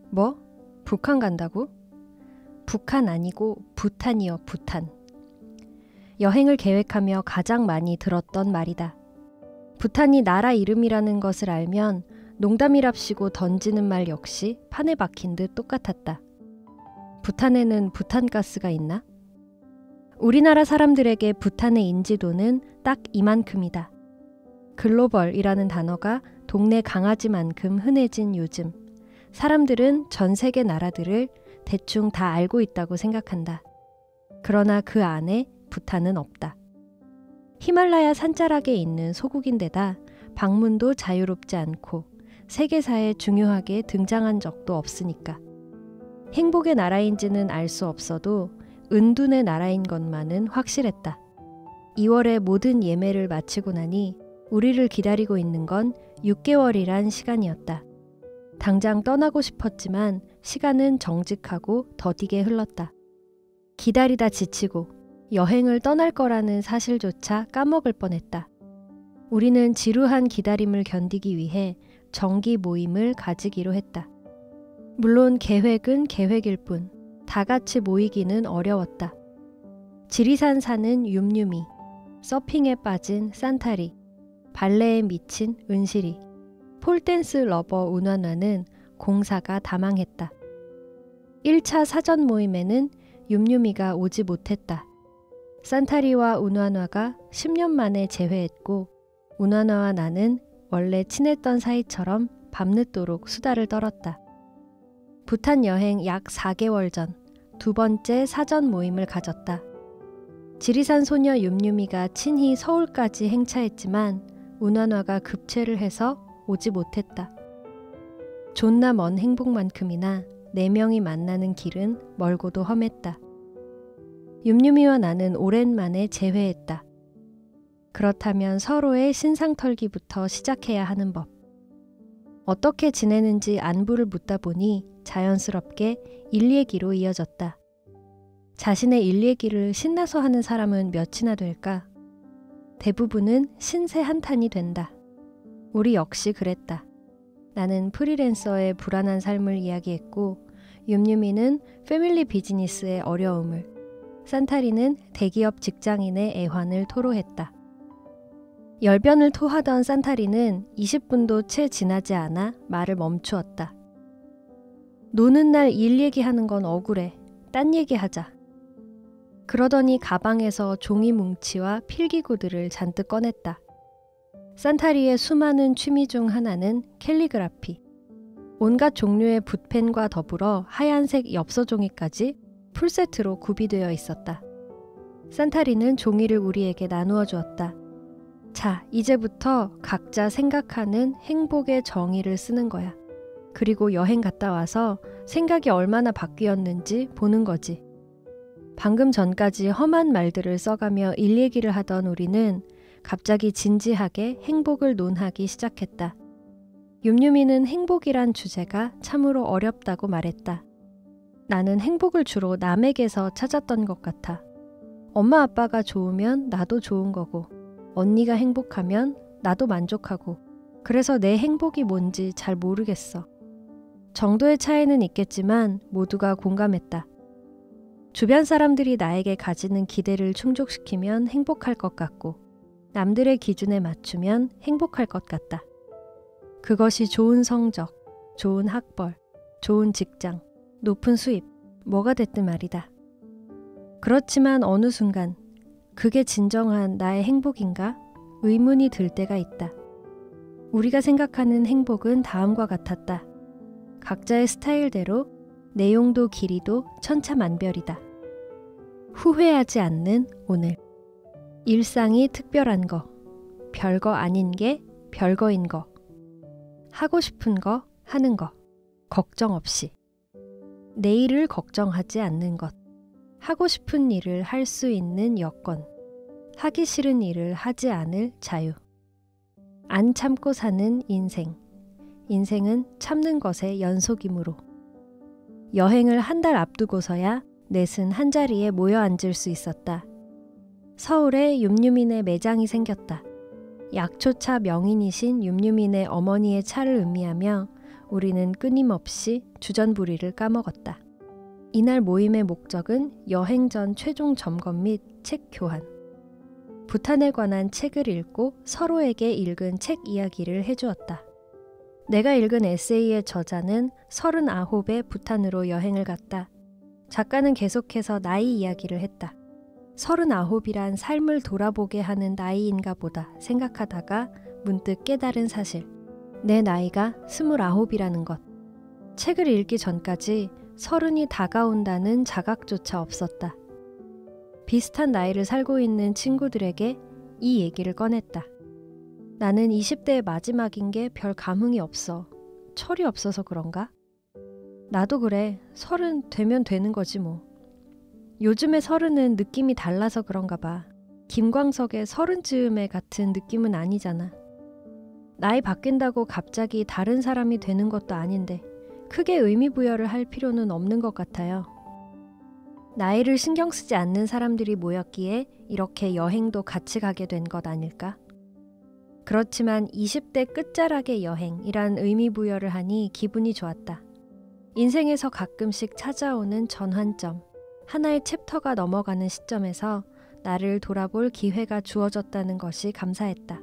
뭐? 북한 간다고? 북한 아니고 부탄이요, 부탄. 여행을 계획하며 가장 많이 들었던 말이다. 부탄이 나라 이름이라는 것을 알면 농담이랍시고 던지는 말 역시 판에 박힌 듯 똑같았다. 부탄에는 부탄가스가 있나? 우리나라 사람들에게 부탄의 인지도는 딱 이만큼이다. 글로벌이라는 단어가 동네 강아지만큼 흔해진 요즘, 사람들은 전 세계 나라들을 대충 다 알고 있다고 생각한다. 그러나 그 안에 부탄은 없다. 히말라야 산자락에 있는 소국인데다 방문도 자유롭지 않고 세계사에 중요하게 등장한 적도 없으니까. 행복의 나라인지는 알 수 없어도 은둔의 나라인 것만은 확실했다. 2월에 모든 예매를 마치고 나니 우리를 기다리고 있는 건 6개월이란 시간이었다. 당장 떠나고 싶었지만 시간은 정직하고 더디게 흘렀다. 기다리다 지치고 여행을 떠날 거라는 사실조차 까먹을 뻔했다. 우리는 지루한 기다림을 견디기 위해 정기 모임을 가지기로 했다. 물론 계획은 계획일 뿐 다 같이 모이기는 어려웠다. 지리산 사는 윰윰이, 서핑에 빠진 산타리, 발레에 미친 은실이, 폴댄스 러버 운완완은 공사가 다망했다. 1차 사전 모임에는 윰윰이가 오지 못했다. 산타리와 운완화가 10년 만에 재회했고 운완화와 나는 원래 친했던 사이처럼 밤늦도록 수다를 떨었다. 부탄 여행 약 4개월 전 두 번째 사전 모임을 가졌다. 지리산 소녀 윰윰이가 친히 서울까지 행차했지만 운완화가 급체를 해서 오지 못했다. 존나 먼 행복만큼이나 4명이 만나는 길은 멀고도 험했다. 윰윰이와 나는 오랜만에 재회했다. 그렇다면 서로의 신상털기부터 시작해야 하는 법. 어떻게 지내는지 안부를 묻다 보니 자연스럽게 일 얘기로 이어졌다. 자신의 일 얘기를 신나서 하는 사람은 몇이나 될까? 대부분은 신세 한탄이 된다. 우리 역시 그랬다. 나는 프리랜서의 불안한 삶을 이야기했고 윰윰이는 패밀리 비즈니스의 어려움을, 산타리는 대기업 직장인의 애환을 토로했다. 열변을 토하던 산타리는 20분도 채 지나지 않아 말을 멈추었다. 노는 날 일 얘기하는 건 억울해. 딴 얘기하자. 그러더니 가방에서 종이 뭉치와 필기구들을 잔뜩 꺼냈다. 산타리의 수많은 취미 중 하나는 캘리그라피. 온갖 종류의 붓펜과 더불어 하얀색 엽서 종이까지 풀세트로 구비되어 있었다. 산타리는 종이를 우리에게 나누어 주었다. 자, 이제부터 각자 생각하는 행복의 정의를 쓰는 거야. 그리고 여행 갔다 와서 생각이 얼마나 바뀌었는지 보는 거지. 방금 전까지 험한 말들을 써가며 일 얘기를 하던 우리는 갑자기 진지하게 행복을 논하기 시작했다. 윰윰이는 행복이란 주제가 참으로 어렵다고 말했다. 나는 행복을 주로 남에게서 찾았던 것 같아. 엄마 아빠가 좋으면 나도 좋은 거고, 언니가 행복하면 나도 만족하고, 그래서 내 행복이 뭔지 잘 모르겠어. 정도의 차이는 있겠지만 모두가 공감했다. 주변 사람들이 나에게 가지는 기대를 충족시키면 행복할 것 같고, 남들의 기준에 맞추면 행복할 것 같다. 그것이 좋은 성적, 좋은 학벌, 좋은 직장, 높은 수입, 뭐가 됐든 말이다. 그렇지만 어느 순간 그게 진정한 나의 행복인가? 의문이 들 때가 있다. 우리가 생각하는 행복은 다음과 같았다. 각자의 스타일대로 내용도 길이도 천차만별이다. 후회하지 않는 오늘. 일상이 특별한 거, 별거 아닌 게 별거인 거, 하고 싶은 거 하는 거, 걱정 없이. 내일을 걱정하지 않는 것, 하고 싶은 일을 할 수 있는 여건, 하기 싫은 일을 하지 않을 자유. 안 참고 사는 인생. 인생은 참는 것의 연속이므로. 여행을 한 달 앞두고서야 넷은 한자리에 모여 앉을 수 있었다. 서울에 윰윰이네 매장이 생겼다. 약초차 명인이신 윰윰이네 어머니의 차를 음미하며 우리는 끊임없이 주전부리를 까먹었다. 이날 모임의 목적은 여행 전 최종 점검 및 책 교환. 부탄에 관한 책을 읽고 서로에게 읽은 책 이야기를 해주었다. 내가 읽은 에세이의 저자는 39에 부탄으로 여행을 갔다. 작가는 계속해서 나이 이야기를 했다. 39이란 삶을 돌아보게 하는 나이인가 보다 생각하다가 문득 깨달은 사실. 내 나이가 29이라는 것. 책을 읽기 전까지 30이 다가온다는 자각조차 없었다. 비슷한 나이를 살고 있는 친구들에게 이 얘기를 꺼냈다. 나는 20대의 마지막인 게 별 감흥이 없어. 철이 없어서 그런가? 나도 그래. 30 되면 되는 거지 뭐. 요즘의 30은 느낌이 달라서 그런가 봐. 김광석의 30즈음에 같은 느낌은 아니잖아. 나이 바뀐다고 갑자기 다른 사람이 되는 것도 아닌데 크게 의미 부여를 할 필요는 없는 것 같아요. 나이를 신경 쓰지 않는 사람들이 모였기에 이렇게 여행도 같이 가게 된 것 아닐까? 그렇지만 20대 끝자락의 여행이란 의미 부여를 하니 기분이 좋았다. 인생에서 가끔씩 찾아오는 전환점, 하나의 챕터가 넘어가는 시점에서 나를 돌아볼 기회가 주어졌다는 것이 감사했다.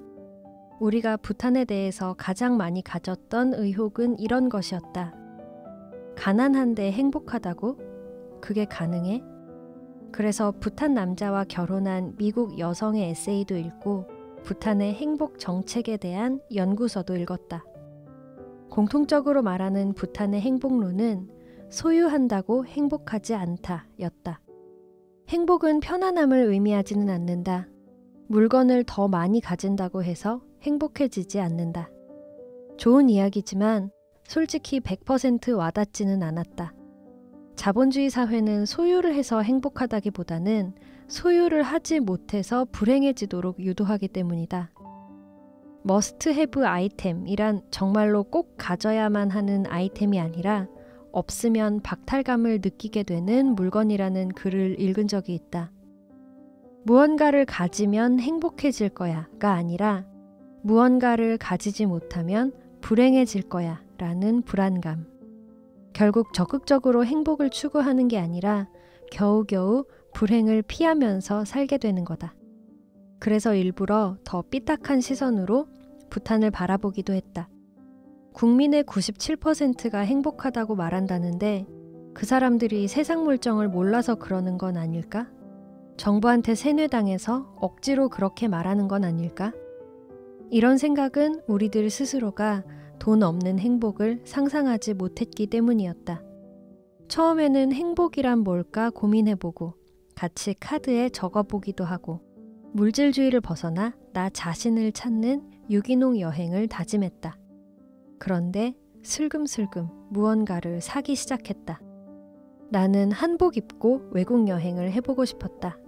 우리가 부탄에 대해서 가장 많이 가졌던 의혹은 이런 것이었다. 가난한데 행복하다고? 그게 가능해? 그래서 부탄 남자와 결혼한 미국 여성의 에세이도 읽고 부탄의 행복 정책에 대한 연구서도 읽었다. 공통적으로 말하는 부탄의 행복론은 소유한다고 행복하지 않다 였다. 행복은 편안함을 의미하지는 않는다. 물건을 더 많이 가진다고 해서 행복해지지 않는다. 좋은 이야기지만 솔직히 100% 와닿지는 않았다. 자본주의 사회는 소유를 해서 행복하다기보다는 소유를 하지 못해서 불행해지도록 유도하기 때문이다. 머스트 해브 아이템이란 정말로 꼭 가져야만 하는 아이템이 아니라 없으면 박탈감을 느끼게 되는 물건이라는 글을 읽은 적이 있다. 무언가를 가지면 행복해질 거야가 아니라 무언가를 가지지 못하면 불행해질 거야 라는 불안감. 결국 적극적으로 행복을 추구하는 게 아니라 겨우겨우 불행을 피하면서 살게 되는 거다. 그래서 일부러 더 삐딱한 시선으로 부탄을 바라보기도 했다. 국민의 97%가 행복하다고 말한다는데 그 사람들이 세상 물정을 몰라서 그러는 건 아닐까? 정부한테 세뇌당해서 억지로 그렇게 말하는 건 아닐까? 이런 생각은 우리들 스스로가 돈 없는 행복을 상상하지 못했기 때문이었다. 처음에는 행복이란 뭘까 고민해보고 같이 카드에 적어보기도 하고 물질주의를 벗어나 나 자신을 찾는 유기농 여행을 다짐했다. 그런데 슬금슬금 무언가를 사기 시작했다. 나는 한복 입고 외국 여행을 해보고 싶었다.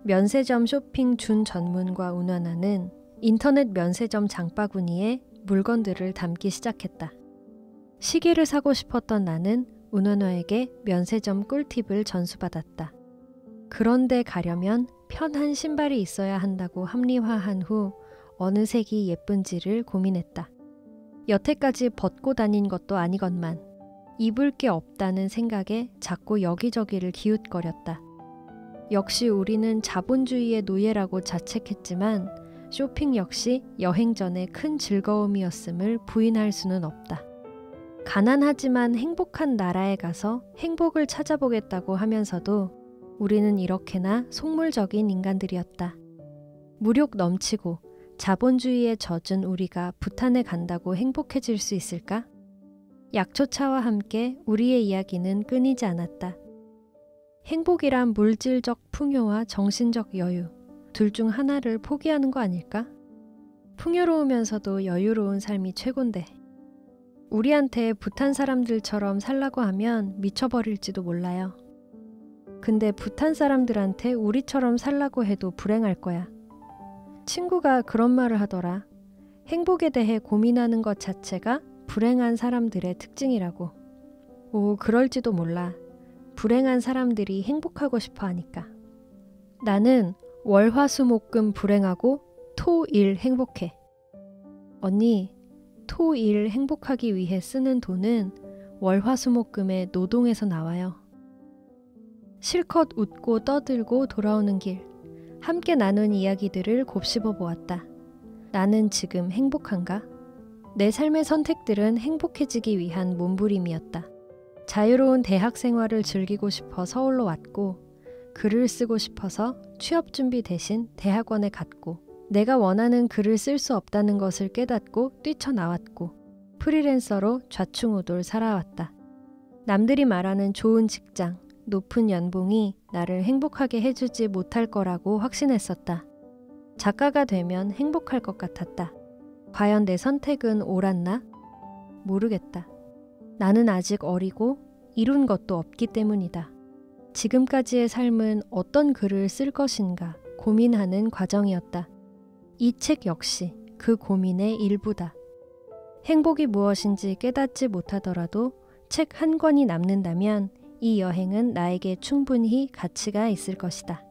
면세점 쇼핑 준 전문가 운하나는 인터넷 면세점 장바구니에 물건들을 담기 시작했다. 시계를 사고 싶었던 나는 운하나에게 면세점 꿀팁을 전수받았다. 그런데 가려면 편한 신발이 있어야 한다고 합리화한 후 어느 색이 예쁜지를 고민했다. 여태까지 벗고 다닌 것도 아니건만 입을 게 없다는 생각에 자꾸 여기저기를 기웃거렸다. 역시 우리는 자본주의의 노예라고 자책했지만 쇼핑 역시 여행 전에 큰 즐거움이었음을 부인할 수는 없다. 가난하지만 행복한 나라에 가서 행복을 찾아보겠다고 하면서도 우리는 이렇게나 속물적인 인간들이었다. 무력 넘치고 자본주의에 젖은 우리가 부탄에 간다고 행복해질 수 있을까? 약초차와 함께 우리의 이야기는 끊이지 않았다. 행복이란 물질적 풍요와 정신적 여유, 둘 중 하나를 포기하는 거 아닐까? 풍요로우면서도 여유로운 삶이 최곤데 우리한테 부탄 사람들처럼 살라고 하면 미쳐버릴지도 몰라요. 근데 부탄 사람들한테 우리처럼 살라고 해도 불행할 거야. 친구가 그런 말을 하더라. 행복에 대해 고민하는 것 자체가 불행한 사람들의 특징이라고. 오, 그럴지도 몰라. 불행한 사람들이 행복하고 싶어 하니까. 나는 월화수목금 불행하고 토일 행복해. 언니, 토일 행복하기 위해 쓰는 돈은 월화수목금의 노동에서 나와요. 실컷 웃고 떠들고 돌아오는 길, 함께 나눈 이야기들을 곱씹어 보았다. 나는 지금 행복한가? 내 삶의 선택들은 행복해지기 위한 몸부림이었다. 자유로운 대학 생활을 즐기고 싶어 서울로 왔고, 글을 쓰고 싶어서 취업 준비 대신 대학원에 갔고, 내가 원하는 글을 쓸 수 없다는 것을 깨닫고 뛰쳐나왔고, 프리랜서로 좌충우돌 살아왔다. 남들이 말하는 좋은 직장, 높은 연봉이 나를 행복하게 해주지 못할 거라고 확신했었다. 작가가 되면 행복할 것 같았다. 과연 내 선택은 옳았나? 모르겠다. 나는 아직 어리고 이룬 것도 없기 때문이다. 지금까지의 삶은 어떤 글을 쓸 것인가 고민하는 과정이었다. 이 책 역시 그 고민의 일부다. 행복이 무엇인지 깨닫지 못하더라도 책 한 권이 남는다면 이 여행은 나에게 충분히 가치가 있을 것이다.